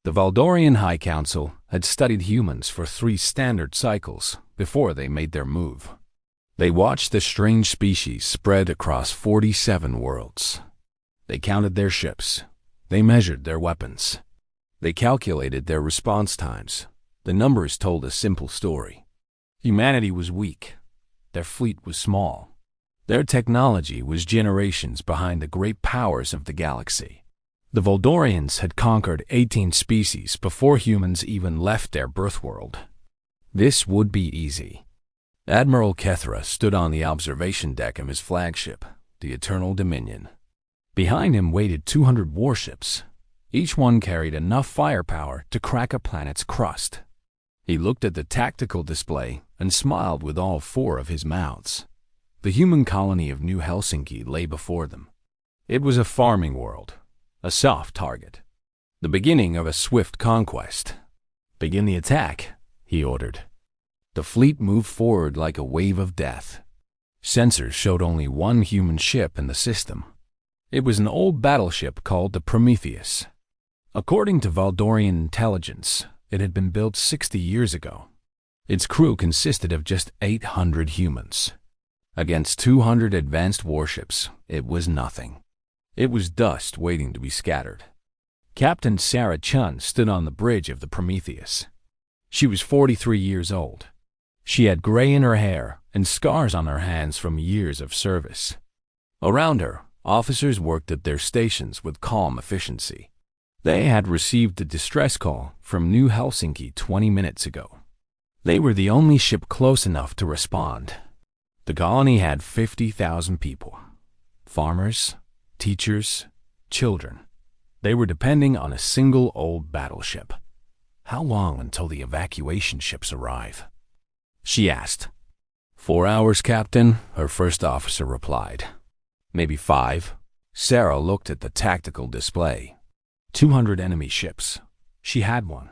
The Valdorian High Council had studied humans for 3 standard cycles before they made their move. They watched the strange species spread across 47 worlds. They counted their ships. They measured their weapons. They calculated their response times. The numbers told a simple story. Humanity was weak. Their fleet was small. Their technology was generations behind the great powers of the galaxy. The Voldorians had conquered 18 species before humans even left their birth world. This would be easy. Admiral Kethra stood on the observation deck of his flagship, the Eternal Dominion. Behind him waited 200 warships. Each one carried enough firepower to crack a planet's crust. He looked at the tactical display and smiled with all 4 of his mouths. The human colony of New Helsinki lay before them. It was a farming world, a soft target, the beginning of a swift conquest. "Begin the attack," he ordered. The fleet moved forward like a wave of death. Sensors showed only 1 human ship in the system. It was an old battleship called the Prometheus. According to Valdorian intelligence, it had been built 60 years ago. Its crew consisted of just 800 humans. Against 200 advanced warships, it was nothing. It was dust waiting to be scattered. Captain Sarah Chun stood on the bridge of the Prometheus. She was 43 years old. She had gray in her hair and scars on her hands from years of service. Around her, officers worked at their stations with calm efficiency. They had received a distress call from New Helsinki 20 minutes ago. They were the only ship close enough to respond. The colony had 50,000 people. Farmers, teachers, children. They were depending on a single old battleship. "How long until the evacuation ships arrive?" she asked. 4 hours, Captain," her first officer replied. "Maybe 5. Sarah looked at the tactical display. 200 enemy ships. She had one.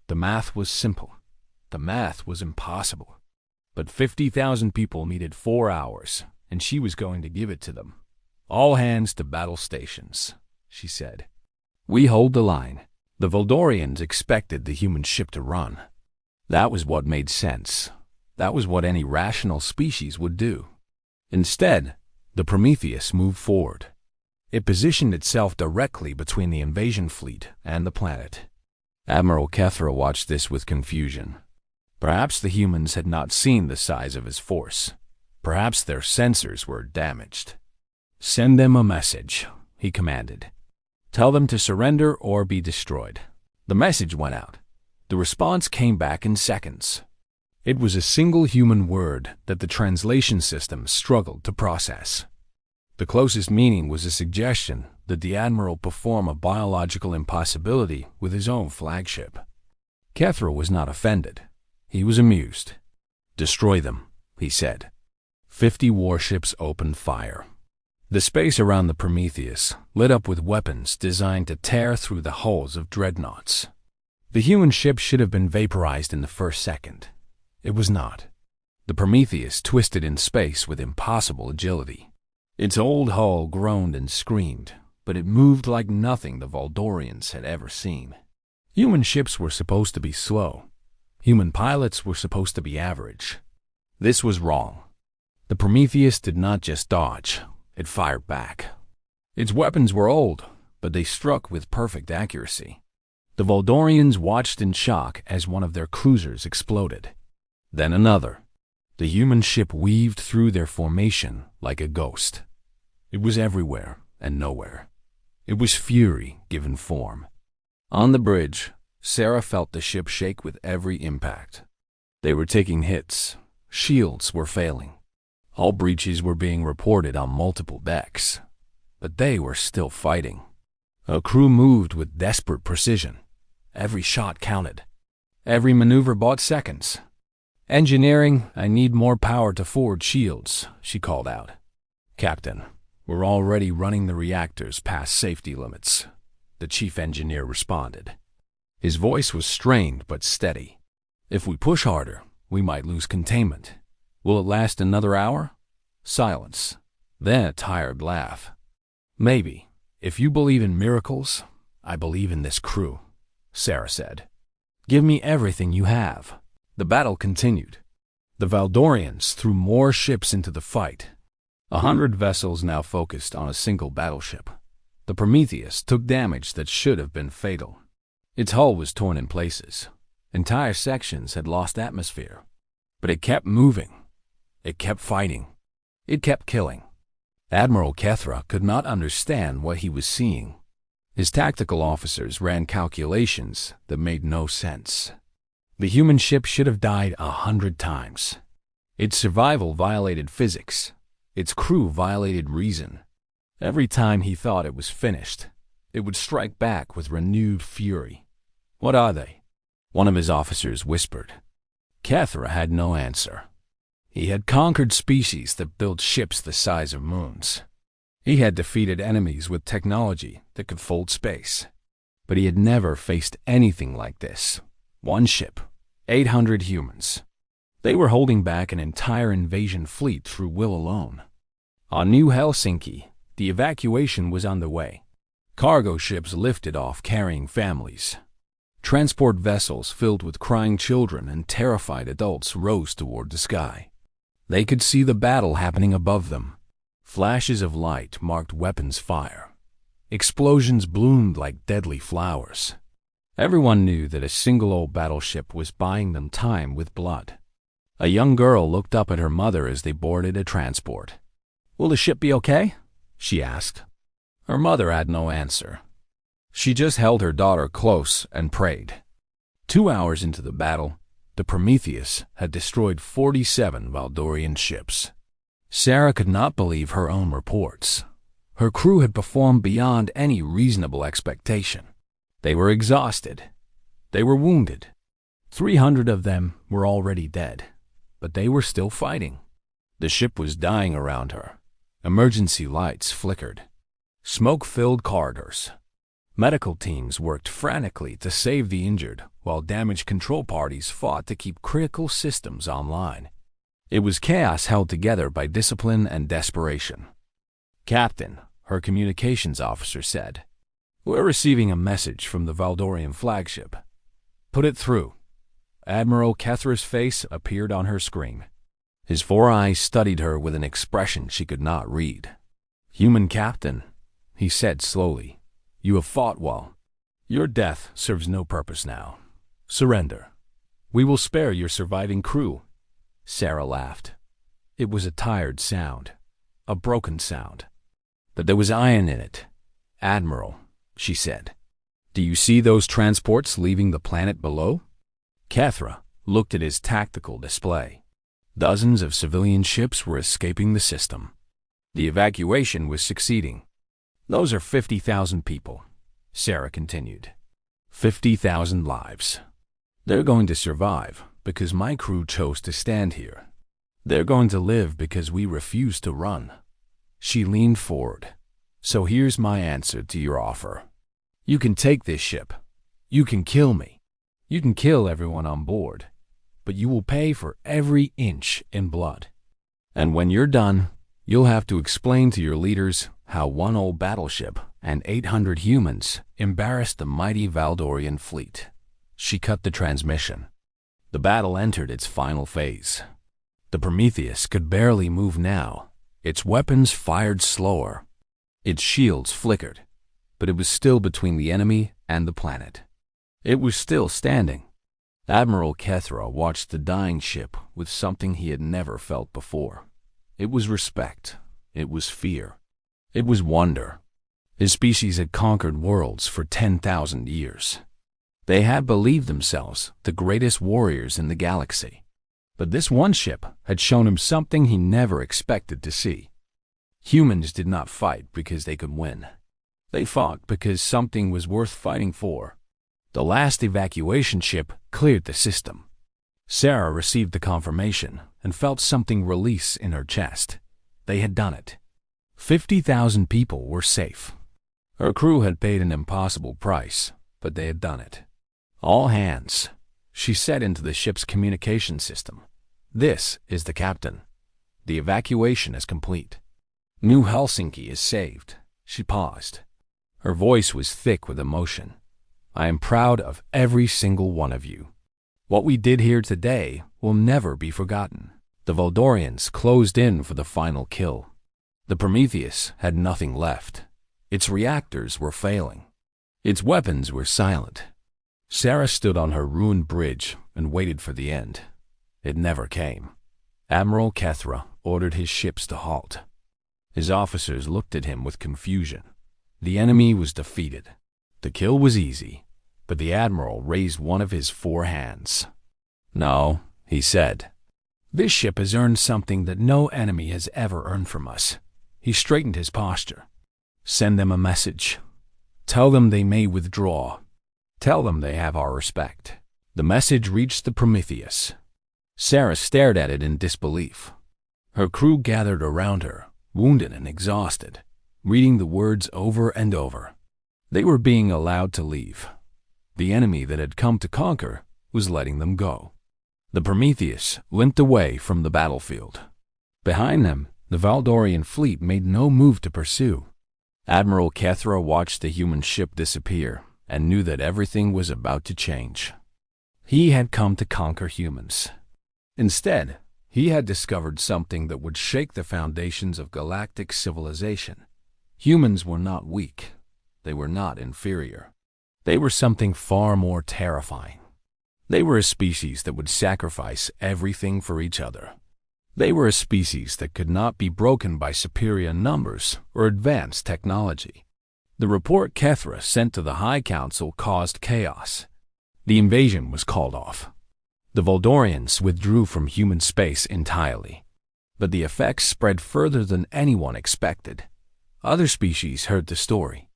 The math was simple. The math was impossible. But 50,000 people needed 4 hours, and she was going to give it to them. "All hands to battle stations," she said. "We hold the line." The Voldorians expected the human ship to run. That was what made sense. That was what any rational species would do. Instead, the Prometheus moved forward. It positioned itself directly between the invasion fleet and the planet. Admiral Kethra watched this with confusion. Perhaps the humans had not seen the size of his force. Perhaps their sensors were damaged. "Send them a message," he commanded. "Tell them to surrender or be destroyed." The message went out. The response came back in seconds. It was a single human word that the translation system struggled to process. The closest meaning was a suggestion that the Admiral perform a biological impossibility with his own flagship. Kethra was not offended. He was amused. "Destroy them," he said. 50 warships opened fire. The space around the Prometheus lit up with weapons designed to tear through the hulls of dreadnoughts. The human ship should have been vaporized in the first second. It was not. The Prometheus twisted in space with impossible agility. Its old hull groaned and screamed, but it moved like nothing the Valdorians had ever seen. Human ships were supposed to be slow. Human pilots were supposed to be average. This was wrong. The Prometheus did not just dodge, it fired back. Its weapons were old, but they struck with perfect accuracy. The Valdorians watched in shock as one of their cruisers exploded. Then another. The human ship weaved through their formation like a ghost. It was everywhere and nowhere. It was fury given form. On the bridge, Sarah felt the ship shake with every impact. They were taking hits. Shields were failing. Hull breaches were being reported on multiple decks. But they were still fighting. A crew moved with desperate precision. Every shot counted. Every maneuver bought seconds. "Engineering, I need more power to forward shields," she called out. "Captain, we're already running the reactors past safety limits," the chief engineer responded. His voice was strained but steady. "If we push harder, we might lose containment. Will it last another hour?" Silence. Then a tired laugh. "Maybe. If you believe in miracles, I believe in this crew." Sarah said. "Give me everything you have." The battle continued. The Valdorians threw more ships into the fight. 100 vessels now focused on a single battleship. The Prometheus took damage that should have been fatal. Its hull was torn in places. Entire sections had lost atmosphere. But it kept moving. It kept fighting. It kept killing. Admiral Kethra could not understand what he was seeing. His tactical officers ran calculations that made no sense. The human ship should have died 100 times. Its survival violated physics. Its crew violated reason. Every time he thought it was finished, it would strike back with renewed fury. "What are they?" one of his officers whispered. Kethra had no answer. He had conquered species that built ships the size of moons. He had defeated enemies with technology that could fold space. But he had never faced anything like this. One ship, 800 humans. They were holding back an entire invasion fleet through will alone. On New Helsinki, the evacuation was underway. Cargo ships lifted off carrying families. Transport vessels filled with crying children and terrified adults rose toward the sky. They could see the battle happening above them. Flashes of light marked weapons fire. Explosions bloomed like deadly flowers. Everyone knew that a single old battleship was buying them time with blood. A young girl looked up at her mother as they boarded a transport. "Will the ship be okay?" she asked. Her mother had no answer. She just held her daughter close and prayed. 2 hours into the battle, the Prometheus had destroyed 47 Valdorian ships. Sarah could not believe her own reports. Her crew had performed beyond any reasonable expectation. They were exhausted. They were wounded. 300 of them were already dead, but they were still fighting. The ship was dying around her. Emergency lights flickered. Smoke filled corridors. Medical teams worked frantically to save the injured, while damage control parties fought to keep critical systems online. It was chaos held together by discipline and desperation. "Captain," her communications officer said, "we're receiving a message from the Valdorian flagship." "Put it through." Admiral Kethra's face appeared on her screen. His 4 eyes studied her with an expression she could not read. "Human captain," he said slowly, "you have fought well. Your death serves no purpose now. Surrender. We will spare your surviving crew." Sarah laughed. It was a tired sound, a broken sound. But there was iron in it. "Admiral," she said, "do you see those transports leaving the planet below?" Kethra looked at his tactical display. Dozens of civilian ships were escaping the system. The evacuation was succeeding. "Those are 50,000 people," Sarah continued. 50,000 lives. They're going to survive because my crew chose to stand here. They're going to live because we refuse to run. She leaned forward. "So here's my answer to your offer. You can take this ship. You can kill me. You can kill everyone on board. But you will pay for every inch in blood. And when you're done, you'll have to explain to your leaders how one old battleship and 800 humans embarrassed the mighty Valdorian fleet." She cut the transmission. The battle entered its final phase. The Prometheus could barely move now. Its weapons fired slower. Its shields flickered, but it was still between the enemy and the planet. It was still standing. Admiral Kethra watched the dying ship with something he had never felt before. It was respect. It was fear. It was wonder. His species had conquered worlds for 10,000 years. They had believed themselves the greatest warriors in the galaxy. But this one ship had shown him something he never expected to see. Humans did not fight because they could win. They fought because something was worth fighting for. The last evacuation ship cleared the system. Sarah received the confirmation and felt something release in her chest. They had done it. 50,000 people were safe. Her crew had paid an impossible price, but they had done it. "All hands," she said into the ship's communication system. "This is the captain. The evacuation is complete. New Helsinki is saved." She paused. Her voice was thick with emotion. I am proud of every single one of you. What we did here today will never be forgotten." The Voldorians closed in for the final kill. The Prometheus had nothing left. Its reactors were failing. Its weapons were silent. Sarah stood on her ruined bridge and waited for the end. It never came. Admiral Kethra ordered his ships to halt. His officers looked at him with confusion. The enemy was defeated. The kill was easy, but the admiral raised one of his 4 hands. "No," he said. "This ship has earned something that no enemy has ever earned from us." He straightened his posture. "Send them a message. Tell them they may withdraw. Tell them they have our respect." The message reached the Prometheus. Sarah stared at it in disbelief. Her crew gathered around her, wounded and exhausted, reading the words over and over. They were being allowed to leave. The enemy that had come to conquer was letting them go. The Prometheus limped away from the battlefield. Behind them, the Valdorian fleet made no move to pursue. Admiral Kethra watched the human ship disappear and knew that everything was about to change. He had come to conquer humans. Instead, he had discovered something that would shake the foundations of galactic civilization. Humans were not weak. They were not inferior. They were something far more terrifying. They were a species that would sacrifice everything for each other. They were a species that could not be broken by superior numbers or advanced technology. The report Kethra sent to the High Council caused chaos. The invasion was called off. The Voldorians withdrew from human space entirely. But the effects spread further than anyone expected. Other species heard the story.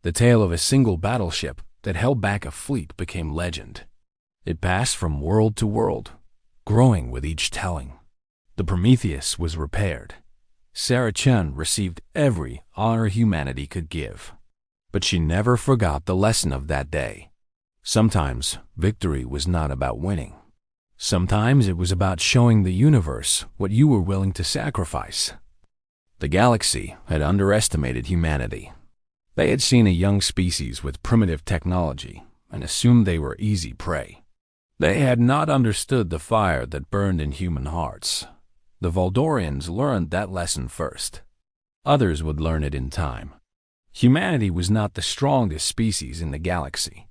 The tale of a single battleship that held back a fleet became legend. It passed from world to world, growing with each telling. The Prometheus was repaired. Sarah Chen received every honor humanity could give. But she never forgot the lesson of that day. Sometimes victory was not about winning. Sometimes it was about showing the universe what you were willing to sacrifice. The galaxy had underestimated humanity. They had seen a young species with primitive technology and assumed they were easy prey. They had not understood the fire that burned in human hearts. The Voldorians learned that lesson first. Others would learn it in time. Humanity was not the strongest species in the galaxy.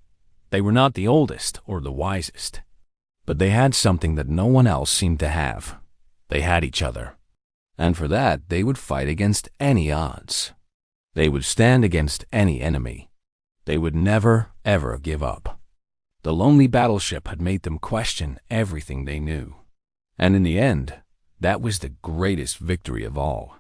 They were not the oldest or the wisest. But they had something that no one else seemed to have. They had each other. And for that, they would fight against any odds. They would stand against any enemy. They would never, ever give up. The lonely battleship had made them question everything they knew. And in the end, that was the greatest victory of all.